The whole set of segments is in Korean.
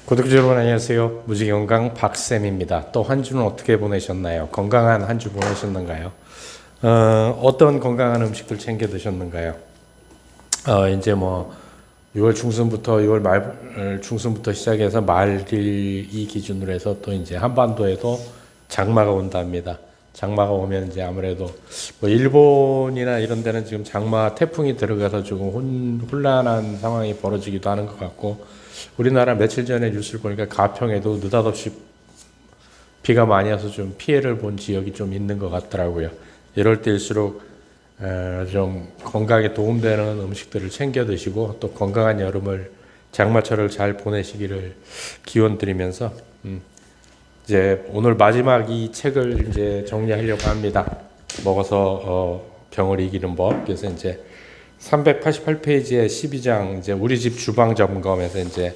구독자 여러분 안녕하세요. 무지건강 박쌤입니다. 또 한 주는 어떻게 보내셨나요? 건강한 한 주 보내셨는가요? 어떤 건강한 음식들 챙겨 드셨는가요? 이제 뭐 6월 중순부터 6월 말 중순부터 시작해서 말일 이 기준으로 해서 또 이제 한반도에도 장마가 온답니다. 장마가 오면 이제 아무래도 뭐 일본이나 이런 데는 지금 장마 태풍이 들어가서 조금 혼란한 상황이 벌어지기도 하는 것 같고, 우리나라 며칠 전에 뉴스를 보니까 가평에도 느닷없이 비가 많이 와서 좀 피해를 본 지역이 좀 있는 것 같더라고요. 이럴 때일수록 좀 건강에 도움되는 음식들을 챙겨 드시고 또 건강한 여름을 장마철을 잘 보내시기를 기원드리면서 이제 오늘 마지막 이 책을 이제 정리하려고 합니다. 먹어서 병을 이기는 법. 그래서 이제 388페이지의 12장 이제 우리 집 주방 점검에서 이제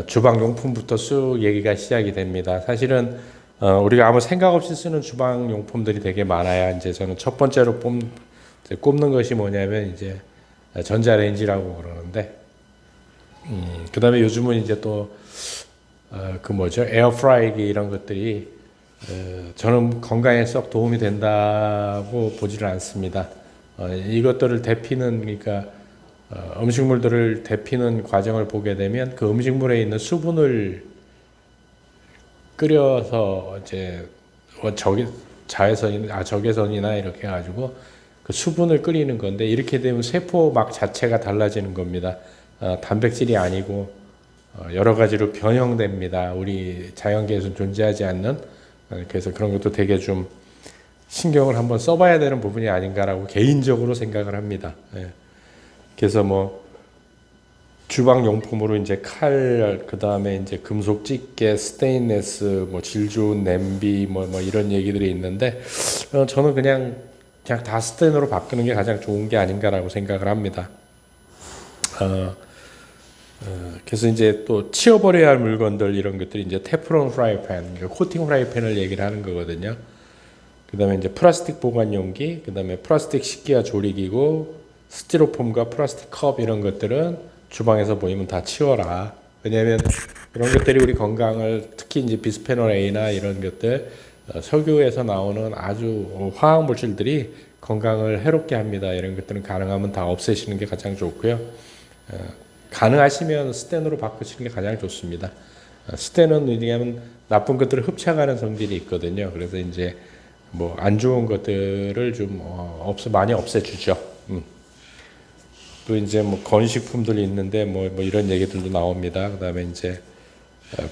주방 용품부터 쑥 얘기가 시작이 됩니다. 사실은 우리가 아무 생각 없이 쓰는 주방 용품들이 되게 많아요. 이제 저는 첫 번째로 꼽는 것이 뭐냐면 이제 전자레인지라고 그러는데, 그다음에 요즘은 이제 또 그 뭐죠, 에어프라이기 이런 것들이 저는 건강에 썩 도움이 된다고 보지를 않습니다. 이것들을 데피는, 그러니까 음식물들을 데피는 과정을 보게 되면 그 음식물에 있는 수분을 끓여서 이제 적외선이나 이렇게 해가지고 그 수분을 끓이는 건데, 이렇게 되면 세포막 자체가 달라지는 겁니다. 단백질이 아니고 여러 가지로 변형됩니다. 우리 자연계에서 존재하지 않는. 그래서 그런 것도 되게 좀 신경을 한번 써봐야 되는 부분이 아닌가라고 개인적으로 생각을 합니다. 그래서 뭐 주방 용품으로 이제 칼, 그 다음에 이제 금속 집게, 스테인레스, 뭐 질 좋은 냄비, 뭐 이런 얘기들이 있는데, 저는 그냥 다 스테인으로 바꾸는 게 가장 좋은 게 아닌가라고 생각을 합니다. 그래서 이제 또 치워버려야 할 물건들, 이런 것들이 이제 테프론 프라이팬, 코팅 프라이팬을 얘기를 하는 거거든요. 그 다음에 이제 플라스틱 보관용기, 그 다음에 플라스틱 식기와 조리기구, 스티로폼과 플라스틱 컵, 이런 것들은 주방에서 보이면 다 치워라. 왜냐하면 이런 것들이 우리 건강을, 특히 이제 비스페놀 A나 이런 것들, 석유에서 나오는 아주 화학 물질들이 건강을 해롭게 합니다. 이런 것들은 가능하면 다 없애시는 게 가장 좋고요. 가능하시면 스텐으로 바꾸시는 게 가장 좋습니다. 스텐은 왜냐하면 나쁜 것들을 흡착하는 성질이 있거든요. 그래서 이제 뭐 안 좋은 것들을 좀 많이 없애주죠. 또 이제 뭐 건식품들이 있는데 뭐 이런 얘기들도 나옵니다. 그다음에 이제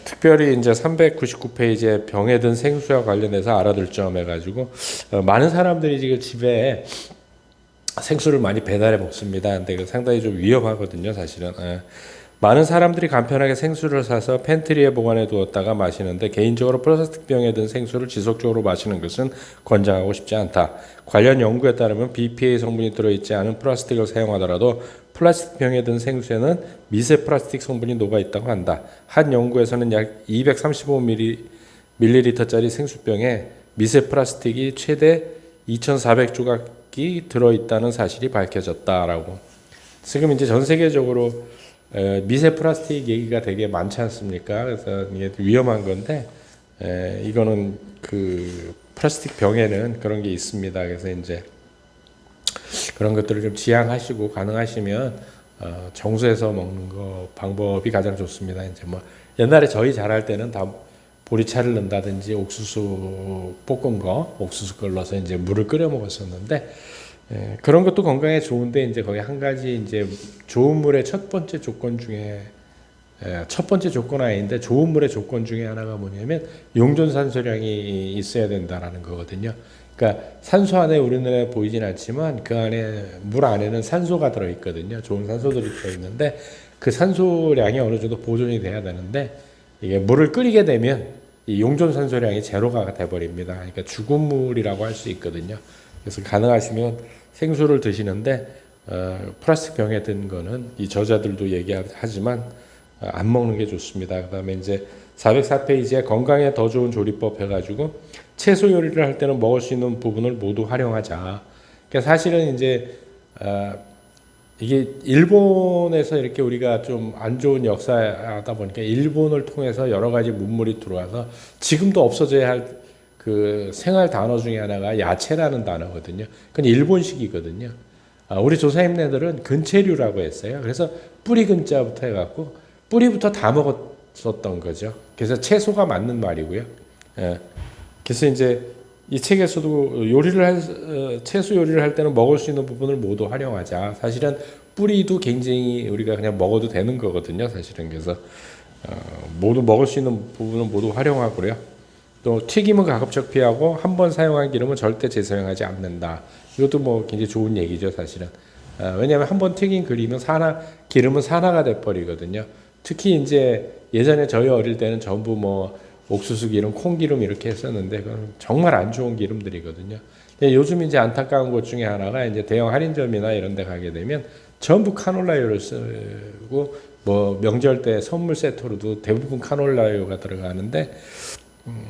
특별히 이제 399페이지에 병에 든 생수와 관련해서 알아둘 점 해가지고, 많은 사람들이 지금 집에 생수를 많이 배달해 먹습니다. 근데 그 상당히 좀 위험하거든요, 사실은. 많은 사람들이 간편하게 생수를 사서 팬트리에 보관해 두었다가 마시는데, 개인적으로 플라스틱 병에 든 생수를 지속적으로 마시는 것은 권장하고 싶지 않다. 관련 연구에 따르면 BPA 성분이 들어있지 않은 플라스틱을 사용하더라도 플라스틱 병에 든 생수에는 미세 플라스틱 성분이 녹아 있다고 한다. 한 연구에서는 약 235ml짜리 생수병에 미세 플라스틱이 최대 2,400조각이 들어있다는 사실이 밝혀졌다라고. 지금 이제 전 세계적으로 미세 플라스틱 얘기가 되게 많지 않습니까? 그래서 이게 위험한 건데, 이거는 그 플라스틱 병에는 그런 게 있습니다. 그래서 이제 그런 것들을 좀 지양하시고, 가능하시면 정수해서 먹는 거 방법이 가장 좋습니다. 이제 뭐 옛날에 저희 잘할 때는 다 보리차를 넣는다든지 옥수수 볶은 거, 옥수수 걸 넣어서 이제 물을 끓여 먹었었는데, 그런 것도 건강에 좋은데, 이제 거기 한 가지 이제 좋은 물의 첫 번째 조건 중에, 첫 번째 조건 아닌데 좋은 물의 조건 중에 하나가 뭐냐면 용존산소량이 있어야 된다라는 거거든요. 그러니까 산소 안에 우리눈에 보이진 않지만 그 안에, 물 안에는 산소가 들어있거든요. 좋은 산소들이 들어있는데 그 산소량이 어느 정도 보존이 돼야 되는데, 이게 물을 끓이게 되면 이 용존산소량이 제로가 돼버립니다. 그러니까 죽은 물이라고 할 수 있거든요. 그래서 가능하시면 생수를 드시는데 플라스틱 병에 든 거는 이 저자들도 얘기하지만 안 먹는 게 좋습니다. 그다음에 이제 404페이지에 건강에 더 좋은 조리법 해가지고 채소 요리를 할 때는 먹을 수 있는 부분을 모두 활용하자. 그러니까 사실은 이제 이게 일본에서 이렇게 우리가 좀 안 좋은 역사하다 보니까 일본을 통해서 여러 가지 문물이 들어와서 지금도 없어져야 할 그 생활 단어 중에 하나가 야채라는 단어거든요. 그건 일본식이거든요. 우리 조상님네들은 근체류라고 했어요. 그래서 뿌리 근자부터 해갖고 뿌리부터 다 먹었었던 거죠. 그래서 채소가 맞는 말이고요. 예. 그래서 이제 이 책에서도 채소 요리를 할 때는 먹을 수 있는 부분을 모두 활용하자. 사실은 뿌리도 굉장히 우리가 그냥 먹어도 되는 거거든요. 사실은 그래서 모두 먹을 수 있는 부분은 모두 활용하고요. 또 튀김은 가급적 피하고 한 번 사용한 기름은 절대 재사용하지 않는다. 이것도 뭐 굉장히 좋은 얘기죠, 사실은. 왜냐하면 한 번 튀긴 기름은 산화가 돼버리거든요. 특히 이제 예전에 저희 어릴 때는 전부 뭐 옥수수 기름, 콩기름 이렇게 했었는데 그건 정말 안 좋은 기름들이거든요. 요즘 이제 안타까운 것 중에 하나가 이제 대형 할인점이나 이런 데 가게 되면 전부 카놀라유를 쓰고 뭐 명절 때 선물 세트로도 대부분 카놀라유가 들어가는데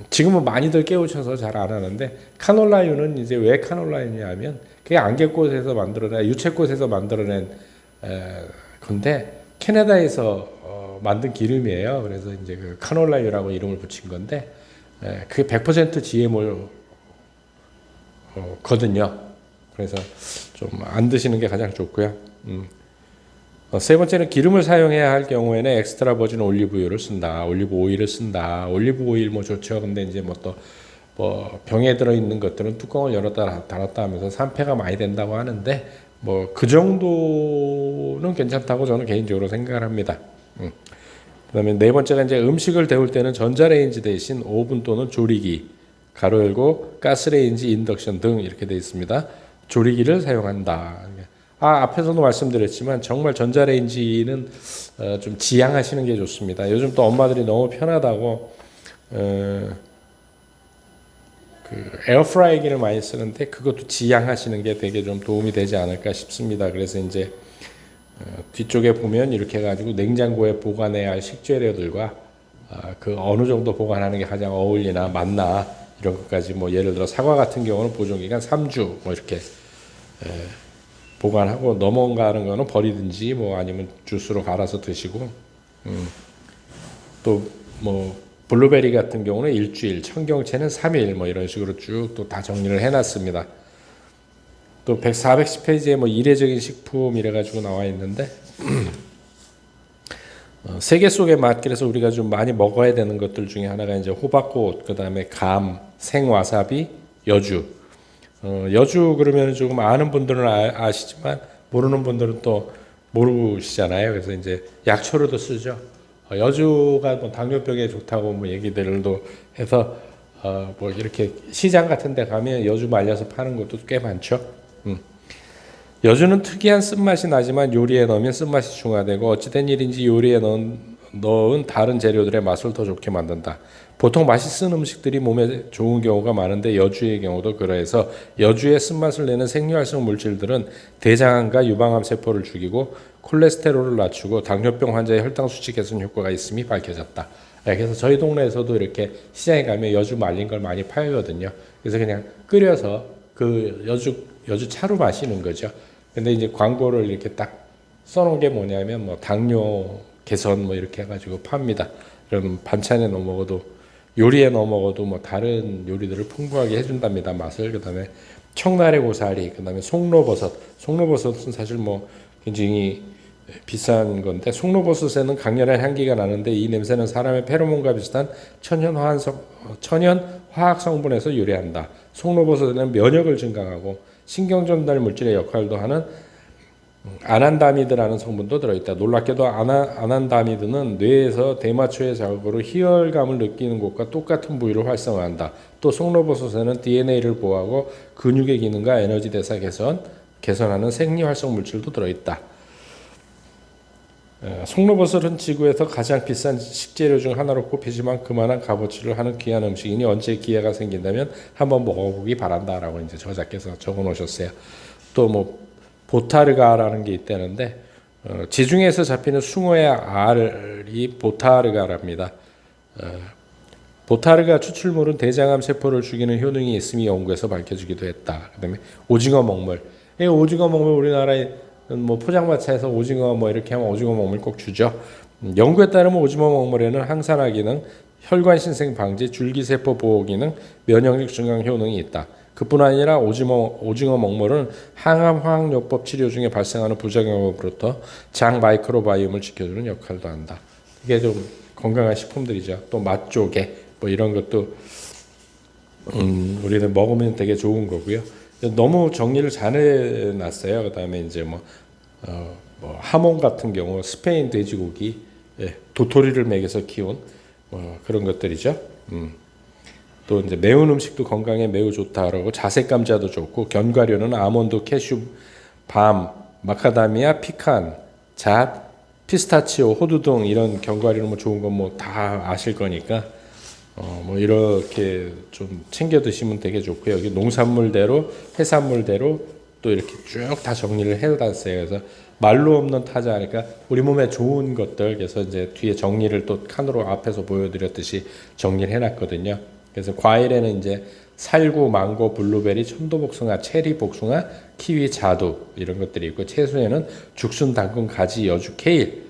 지금은 많이들 깨우쳐서 잘 안 하는데 카놀라유는 이제 왜 카놀라유냐면 그게 안개꽃에서 만들어낸 유채꽃에서 만들어낸 건데 캐나다에서 만든 기름이에요. 그래서 이제 그 카놀라유라고 이름을 붙인 건데 그게 100% GMO 거든요. 그래서 좀 안 드시는 게 가장 좋고요. 세 번째는 기름을 사용해야 할 경우에는 엑스트라 버진 올리브유를 쓴다. 올리브 오일을 쓴다. 올리브 오일 뭐 좋죠. 근데 이제 뭐 또 뭐 병에 들어 있는 것들은 뚜껑을 열었다 닫았다 하면서 산패가 많이 된다고 하는데 뭐 그 정도는 괜찮다고 저는 개인적으로 생각을 합니다. 그다음에 네 번째가 이제 음식을 데울 때는 전자레인지 대신 오븐 또는 조리기 가로 열고 가스레인지, 인덕션 등 이렇게 되어 있습니다. 조리기를 사용한다. 앞에서도 말씀드렸지만 정말 전자레인지는 좀 지양하시는 게 좋습니다. 요즘 또 엄마들이 너무 편하다고 그 에어프라이기를 많이 쓰는데 그것도 지양하시는 게 되게 좀 도움이 되지 않을까 싶습니다. 그래서 이제 뒤쪽에 보면 이렇게 해가지고 냉장고에 보관해야 할 식재료들과 그 어느 정도 보관하는 게 가장 어울리나 맞나 이런 것까지 뭐 예를 들어 사과 같은 경우는 보존기간 3주 뭐 이렇게 보관하고 넘어가는 거는 버리든지 뭐 아니면 주스로 갈아서 드시고 또 뭐 블루베리 같은 경우는 일주일, 청경채는 3일 뭐 이런 식으로 쭉 또 다 정리를 해놨습니다. 또 410페이지에 뭐 이례적인 식품 이래 가지고 나와 있는데 세계 속의 맛 그래서 우리가 좀 많이 먹어야 되는 것들 중에 하나가 이제 호박꽃, 그다음에 감, 생와사비, 여주. 여주 그러면 조금 아는 분들은 아시지만 모르는 분들은 또 모르시잖아요. 그래서 이제 약초로도 쓰죠. 여주가 뭐 당뇨병에 좋다고 뭐 얘기들도 해서 뭐 이렇게 시장 같은 데 가면 여주 말려서 파는 것도 꽤 많죠. 여주는 특이한 쓴맛이 나지만 요리에 넣으면 쓴맛이 중화되고 어찌된 일인지 요리에 넣은 다른 재료들의 맛을 더 좋게 만든다. 보통 맛있는 음식들이 몸에 좋은 경우가 많은데 여주의 경우도 그러해서 여주의 쓴맛을 내는 생리활성 물질들은 대장암과 유방암 세포를 죽이고 콜레스테롤을 낮추고 당뇨병 환자의 혈당 수치 개선 효과가 있음이 밝혀졌다. 그래서 저희 동네에서도 이렇게 시장에 가면 여주 말린 걸 많이 팔거든요. 그래서 그냥 끓여서 그 여주 차로 마시는 거죠. 근데 이제 광고를 이렇게 딱 써놓은 게 뭐냐면 뭐 당뇨 개선 뭐 이렇게 해가지고 팝니다. 그럼 반찬에 넣어 먹어도 요리에 넣어 먹어도 뭐 다른 요리들을 풍부하게 해준답니다. 맛을. 그다음에 청나래 고사리, 그다음에 송로버섯. 송로버섯은 사실 뭐 굉장히 비싼 건데 송로버섯에는 강렬한 향기가 나는데 이 냄새는 사람의 페로몬과 비슷한 천연 화학 성분에서 유래한다. 송로버섯에는 면역을 증강하고 신경 전달 물질의 역할도 하는 아난다미드라는 성분도 들어있다. 놀랍게도 아난다미드는 뇌에서 대마초의 자극으로 희열감을 느끼는 곳과 똑같은 부위를 활성화한다. 또 송로버섯에는 DNA를 보호하고 근육의 기능과 에너지 대사 개선하는 생리활성 물질도 들어있다. 송로버섯은 지구에서 가장 비싼 식재료 중 하나로 꼽히지만 그만한 값어치를 하는 귀한 음식이니 언제 기회가 생긴다면 한번 먹어보기 바란다라고 이제 저자께서 적어놓으셨어요. 또 뭐 보타르가라는 게 있다는데 지중해에서 잡히는 숭어의 알이 보타르가랍니다. 보타르가 추출물은 대장암 세포를 죽이는 효능이 있음이 연구에서 밝혀지기도 했다. 그다음에 오징어 먹물. 이 오징어 먹물 우리나라에 뭐 포장마차에서 오징어 뭐 이렇게 하면 오징어 먹물 꼭 주죠. 연구에 따르면 오징어 먹물에는 항산화 기능, 혈관 신생 방지, 줄기세포 보호 기능, 면역력 증강 효능이 있다. 그뿐 아니라 오징어 먹물은 항암 화학요법 치료 중에 발생하는 부작용으로부터 장 마이크로바이옴을 지켜주는 역할도 한다. 이게 좀 건강한 식품들이죠. 또 맛조개 뭐 이런 것도 우리는 먹으면 되게 좋은 거고요. 너무 정리를 잘 해놨어요. 그다음에 이제 뭐 하몽 같은 경우 스페인 돼지고기, 도토리를 먹여서 키운 그런 것들이죠. 또 이제 매운 음식도 건강에 매우 좋다라고 자색 감자도 좋고 견과류는 아몬드, 캐슈, 밤, 마카다미아, 피칸, 잣, 피스타치오, 호두 등 이런 견과류는 뭐 좋은 건 뭐 다 아실 거니까 뭐 이렇게 좀 챙겨 드시면 되게 좋고요. 여기 농산물대로 해산물대로 또 이렇게 쭉 다 정리를 해놨어요. 그래서 말로 없는 타자니까 우리 몸에 좋은 것들 그래서 이제 뒤에 정리를 또 칸으로 앞에서 보여드렸듯이 정리를 해놨거든요. 그래서 과일에는 이제 살구, 망고, 블루베리, 천도복숭아, 체리, 복숭아, 키위, 자두 이런 것들이 있고 채소에는 죽순, 당근, 가지, 여주, 케일,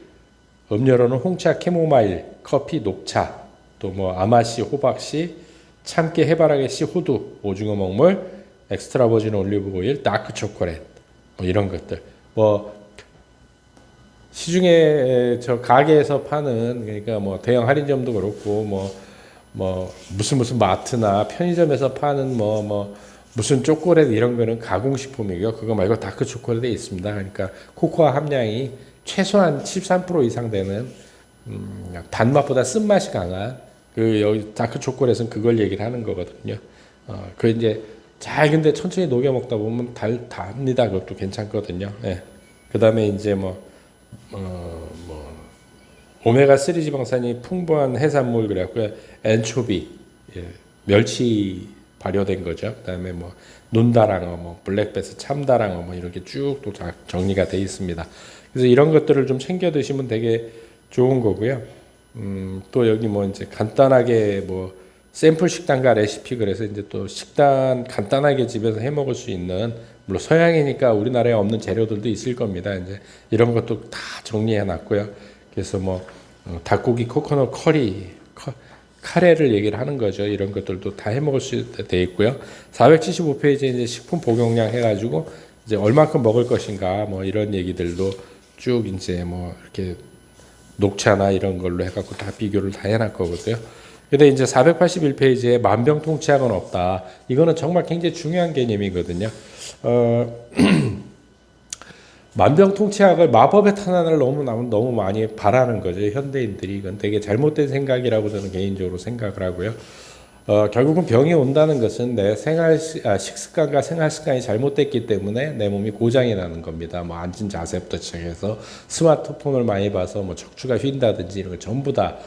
음료로는 홍차, 캐모마일, 커피, 녹차, 또 뭐 아마씨, 호박씨, 참깨, 해바라기씨, 호두, 오징어 먹물, 엑스트라 버진 올리브 오일, 다크 초콜릿 뭐 이런 것들 뭐 시중에 저 가게에서 파는 그러니까 뭐 대형 할인점도 그렇고 뭐 무슨 마트나 편의점에서 파는 뭐 무슨 초콜릿 이런 거는 가공식품이고요. 그거 말고 다크 초콜릿에 있습니다. 그러니까 코코아 함량이 최소한 13% 이상 되는 단맛보다 쓴맛이 강한 그 여기 다크 초콜릿은 그걸 얘기를 하는 거거든요. 그 이제 잘 근데 천천히 녹여 먹다 보면 답니다. 그것도 괜찮거든요. 예. 그다음에 이제 뭐 오메가 3 지방산이 풍부한 해산물 그래갖고 엔초비, 멸치 발효된 거죠. 그다음에 뭐 눈다랑어, 뭐 블랙베스, 참다랑어 뭐 이렇게 쭉 또 정리가 돼 있습니다. 그래서 이런 것들을 좀 챙겨 드시면 되게 좋은 거고요. 또 여기 뭐 이제 간단하게 뭐 샘플 식단과 레시피 그래서 이제 또 식단 간단하게 집에서 해 먹을 수 있는 물론 서양이니까 우리나라에 없는 재료들도 있을 겁니다. 이제 이런 것도 다 정리해 놨고요. 그래서 뭐 닭고기 코코넛 커리 카레를 얘기를 하는 거죠. 이런 것들도 다 해 먹을 수 돼 있고요. 475페이지에 이제 식품 복용량 해가지고 이제 얼마큼 먹을 것인가 뭐 이런 얘기들도 쭉 이제 뭐 이렇게 녹차나 이런 걸로 해갖고 다 비교를 다 해놨 거거든요. 근데 이제 481페이지에 만병통치약은 없다. 이거는 정말 굉장히 중요한 개념이거든요. 만병통치약을 마법의 탄환을 너무 많이 바라는 거죠. 현대인들이 이건 되게 잘못된 생각이라고 저는 개인적으로 생각을 하고요. 결국은 병이 온다는 것은 내 식습관과 생활습관이 잘못됐기 때문에 내 몸이 고장이 나는 겁니다. 뭐 앉은 자세부터 시작해서 스마트폰을 많이 봐서 뭐 척추가 휜다든지 이런 거 전부 다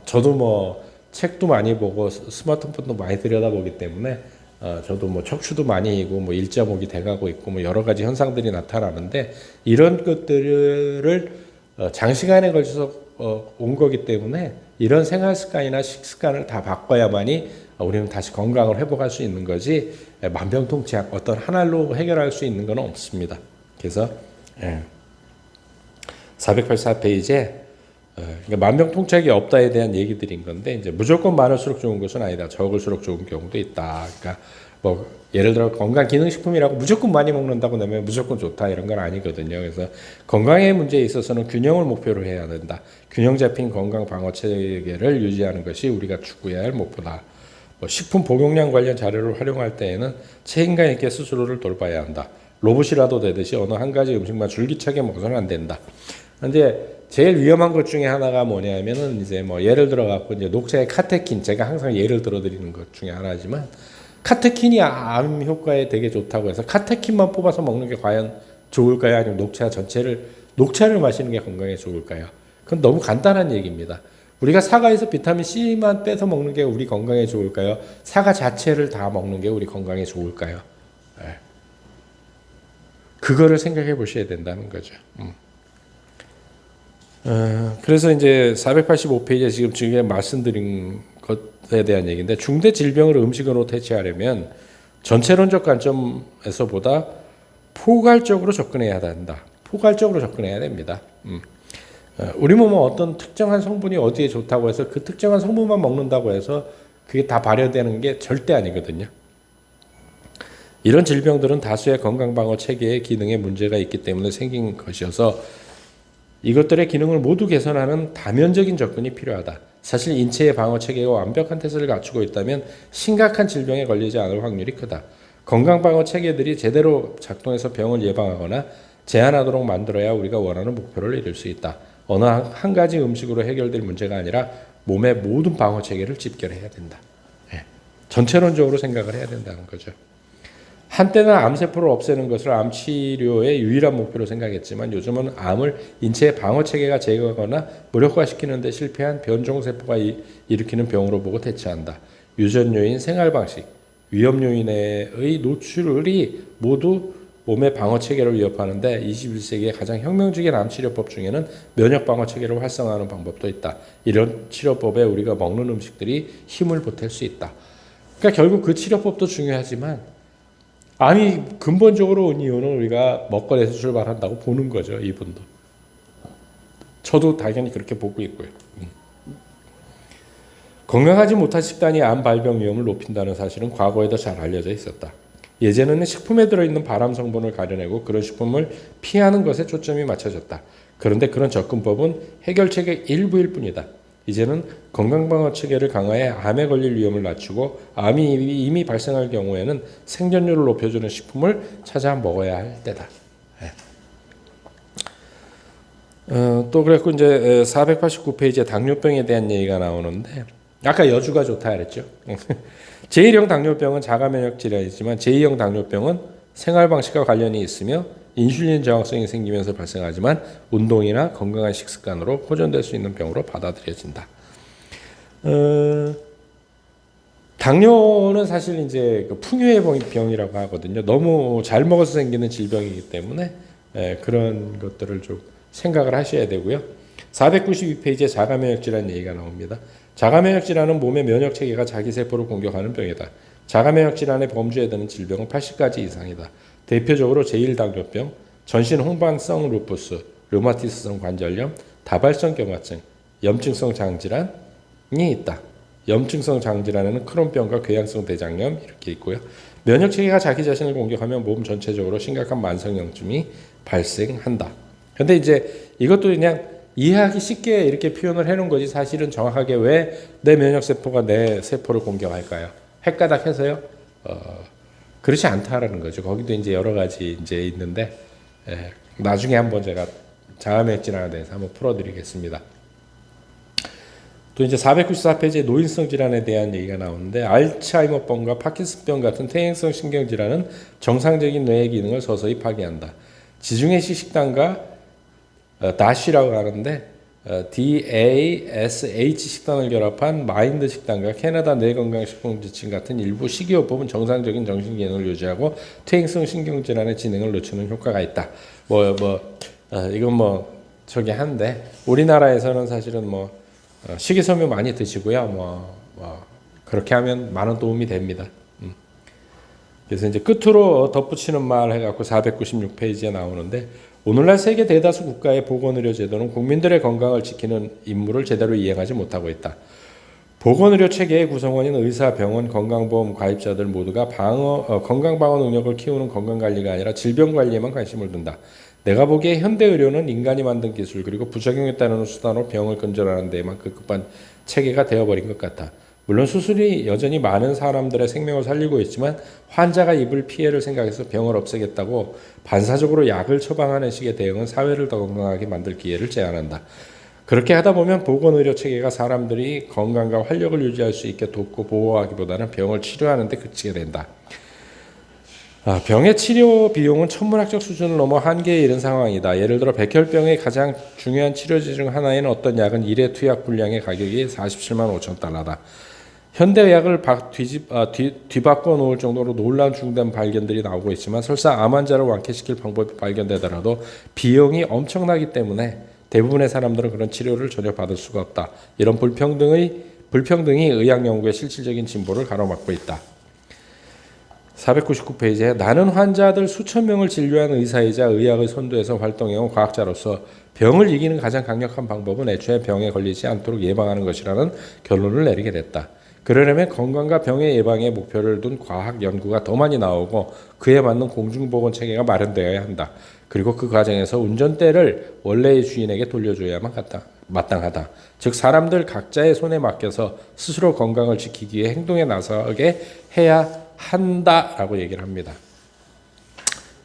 저도 뭐 책도 많이 보고 스마트폰도 많이 들여다보기 때문에 저도 뭐 척추도 많이 이고 뭐 일자목이 돼가고 있고 뭐 여러 가지 현상들이 나타나는데 이런 것들을 장시간에 걸쳐서 온 거기 때문에 이런 생활 습관이나 식습관을 다 바꿔야만이 우리는 다시 건강을 회복할 수 있는 거지 만병통치약 어떤 하나로 해결할 수 있는 건 없습니다. 그래서 484페이지에 그러니까 만병통치약이 없다에 대한 얘기들인 건데 이제 무조건 많을수록 좋은 것은 아니다. 적을수록 좋은 경우도 있다. 그러니까 뭐 예를 들어 건강기능식품이라고 무조건 많이 먹는다고 하면 무조건 좋다 이런 건 아니거든요. 그래서 건강의 문제에 있어서는 균형을 목표로 해야 된다. 균형 잡힌 건강 방어 체계를 유지하는 것이 우리가 추구해야 할 목표다. 뭐 식품 복용량 관련 자료를 활용할 때에는 책임감 있게 스스로를 돌봐야 한다. 로봇이라도 되듯이 어느 한 가지 음식만 줄기차게 먹어서는 안 된다. 근데 제일 위험한 것 중에 하나가 뭐냐면은 이제 뭐 예를 들어 갖고 이제 녹차의 카테킨 제가 항상 예를 들어 드리는 것 중에 하나지만 카테킨이 암 효과에 되게 좋다고 해서 카테킨만 뽑아서 먹는 게 과연 좋을까요? 아니면 녹차 전체를 녹차를 마시는 게 건강에 좋을까요? 그건 너무 간단한 얘기입니다. 우리가 사과에서 비타민 C만 빼서 먹는 게 우리 건강에 좋을까요? 사과 자체를 다 먹는 게 우리 건강에 좋을까요? 네. 그거를 생각해 보셔야 된다는 거죠. 그래서 이제 485페이지에 지금 말씀드린 것에 대한 얘기인데 중대 질병을 음식으로 퇴치하려면 전체론적 관점에서보다 포괄적으로 접근해야 된다. 포괄적으로 접근해야 됩니다. 우리 몸은 어떤 특정한 성분이 어디에 좋다고 해서 그 특정한 성분만 먹는다고 해서 그게 다 발효되는 게 절대 아니거든요. 이런 질병들은 다수의 건강방어 체계의 기능에 문제가 있기 때문에 생긴 것이어서 이것들의 기능을 모두 개선하는 다면적인 접근이 필요하다. 사실 인체의 방어 체계가 완벽한 태세를 갖추고 있다면 심각한 질병에 걸리지 않을 확률이 크다. 건강방어 체계들이 제대로 작동해서 병을 예방하거나 제한하도록 만들어야 우리가 원하는 목표를 이룰 수 있다. 어느 한 가지 음식으로 해결될 문제가 아니라 몸의 모든 방어 체계를 집결해야 된다. 전체론적으로 생각을 해야 된다는 거죠. 한때는 암세포를 없애는 것을 암 치료의 유일한 목표로 생각했지만 요즘은 암을 인체의 방어 체계가 제거하거나 무력화시키는 데 실패한 변종세포가 일으키는 병으로 보고 대처한다. 유전 요인, 생활 방식, 위험 요인의 노출이 모두 몸의 방어 체계를 위협하는데 21세기의 가장 혁명적인 암 치료법 중에는 면역 방어 체계를 활성화하는 방법도 있다. 이런 치료법에 우리가 먹는 음식들이 힘을 보탤 수 있다. 그러니까 결국 그 치료법도 중요하지만 암이 근본적으로 온 이유는 우리가 먹거리에서 출발한다고 보는 거죠. 이분도. 저도 당연히 그렇게 보고 있고요. 건강하지 못한 식단이 암 발병 위험을 높인다는 사실은 과거에도 잘 알려져 있었다. 예전에는 식품에 들어있는 발암 성분을 가려내고 그런 식품을 피하는 것에 초점이 맞춰졌다. 그런데 그런 접근법은 해결책의 일부일 뿐이다. 이제는 건강방어 체계를 강화해 암에 걸릴 위험을 낮추고 암이 이미 발생할 경우에는 생존율을 높여주는 식품을 찾아 먹어야 할 때다. 또 그랬고 이제 489페이지에 당뇨병에 대한 얘기가 나오는데 아까 여주가 좋다 그랬죠. 제1형 당뇨병은 자가면역 질환이지만 제2형 당뇨병은 생활 방식과 관련이 있으며 인슐린 저항성이 생기면서 발생하지만 운동이나 건강한 식습관으로 호전될 수 있는 병으로 받아들여진다. 당뇨는 사실 이제 풍요의 병이라고 하거든요. 너무 잘 먹어서 생기는 질병이기 때문에 그런 것들을 좀 생각을 하셔야 되고요. 492페이지에 자가면역 질환 얘기가 나옵니다. 자가면역 질환은 몸의 면역 체계가 자기 세포를 공격하는 병이다. 자가면역 질환의 범주에 드는 질병은 80가지 이상이다. 대표적으로 제1당뇨병, 전신 홍반성 루푸스, 류마티스성 관절염, 다발성 경화증, 염증성 장질환이 있다. 염증성 장질환에는 크론병과 궤양성 대장염 이렇게 있고요. 면역 체계가 자기 자신을 공격하면 몸 전체적으로 심각한 만성염증이 발생한다. 근데 이제 이것도 그냥 이해하기 쉽게 이렇게 표현을 해놓은 거지 사실은 정확하게 왜 내 면역 세포가 내 세포를 공격할까요? 헷가닥해서요? 그렇지 않다라는 거죠. 거기도 이제 여러 가지 이제 있는데 나중에 한번 제가 자가면역 질환에 대해서 한번 풀어드리겠습니다. 또 이제 494페이지에 노인성 질환에 대한 얘기가 나오는데 알츠하이머병과 파킨슨병 같은 퇴행성 신경질환은 정상적인 뇌의 기능을 서서히 파괴한다. 지중해식 식단과 DASH라고 하는데 DASH 식단을 결합한 마인드 식단과 캐나다 뇌건강식품 지침 같은 일부 식이요법은 정상적인 정신기능을 유지하고 퇴행성 신경질환의 진행을 늦추는 효과가 있다. 이건 저기 한데 우리나라에서는 사실은 식이섬유 많이 드시고요. 그렇게 하면 많은 도움이 됩니다. 그래서 이제 끝으로 덧붙이는 말 해갖고 496페이지에 나오는데 오늘날 세계 대다수 국가의 보건의료 제도는 국민들의 건강을 지키는 임무를 제대로 이행하지 못하고 있다. 보건의료 체계의 구성원인 의사, 병원, 건강보험 가입자들 모두가 건강방어 능력을 키우는 건강관리가 아니라 질병관리에만 관심을 둔다. 내가 보기에 현대의료는 인간이 만든 기술 그리고 부작용에 따르는 수단으로 병을 근절하는 데에만 급급한 체계가 되어버린 것 같아. 물론 수술이 여전히 많은 사람들의 생명을 살리고 있지만 환자가 입을 피해를 생각해서 병을 없애겠다고 반사적으로 약을 처방하는 식의 대응은 사회를 더 건강하게 만들 기회를 제한한다. 그렇게 하다 보면 보건의료 체계가 사람들이 건강과 활력을 유지할 수 있게 돕고 보호하기보다는 병을 치료하는 데 그치게 된다. 병의 치료 비용은 천문학적 수준을 넘어 한계에 이른 상황이다. 예를 들어 백혈병의 가장 중요한 치료제 중 하나인 어떤 약은 1회 투약 분량의 가격이 47만 5천 달러다. 현대의학을 뒤바꿔 놓을 정도로 놀라운 중대한 발견들이 나오고 있지만 설사 암 환자를 완쾌시킬 방법이 발견되더라도 비용이 엄청나기 때문에 대부분의 사람들은 그런 치료를 전혀 받을 수가 없다. 이런 불평등이 의학 연구의 실질적인 진보를 가로막고 있다. 499페이지에 나는 환자들 수천 명을 진료한 의사이자 의학의 선도에서 활동해온 과학자로서 병을 이기는 가장 강력한 방법은 애초에 병에 걸리지 않도록 예방하는 것이라는 결론을 내리게 됐다. 그러려면 건강과 병의 예방에 목표를 둔 과학 연구가 더 많이 나오고 그에 맞는 공중보건 체계가 마련되어야 한다. 그리고 그 과정에서 운전대를 원래의 주인에게 돌려줘야만 마땅하다. 즉 사람들 각자의 손에 맡겨서 스스로 건강을 지키기 위해 행동에 나서게 해야 한다라고 얘기를 합니다.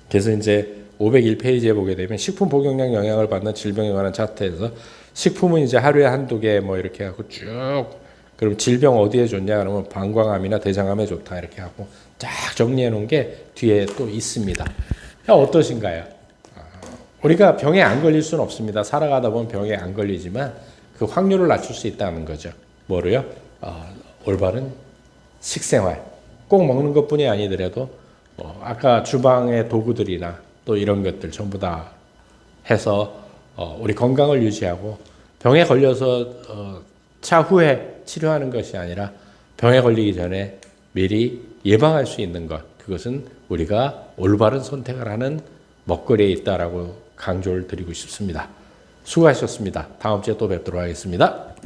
그래서 이제 501페이지에 보게 되면 식품 복용량 영향을 받는 질병에 관한 차트에서 식품은 이제 하루에 한두 개 뭐 이렇게 하고 쭉 그럼 질병 어디에 좋냐 그러면 방광암이나 대장암에 좋다 이렇게 하고 쫙 정리해 놓은 게 뒤에 또 있습니다. 어떠신가요? 우리가 병에 안 걸릴 수는 없습니다. 살아가다 보면 병에 안 걸리지만 그 확률을 낮출 수 있다는 거죠. 뭐로요? 올바른 식생활. 꼭 먹는 것뿐이 아니더라도 아까 주방의 도구들이나 또 이런 것들 전부 다 해서 우리 건강을 유지하고 병에 걸려서 차후에 치료하는 것이 아니라 병에 걸리기 전에 미리 예방할 수 있는 것. 그것은 우리가 올바른 선택을 하는 먹거리에 있다라고 강조를 드리고 싶습니다. 수고하셨습니다. 다음 주에 또 뵙도록 하겠습니다.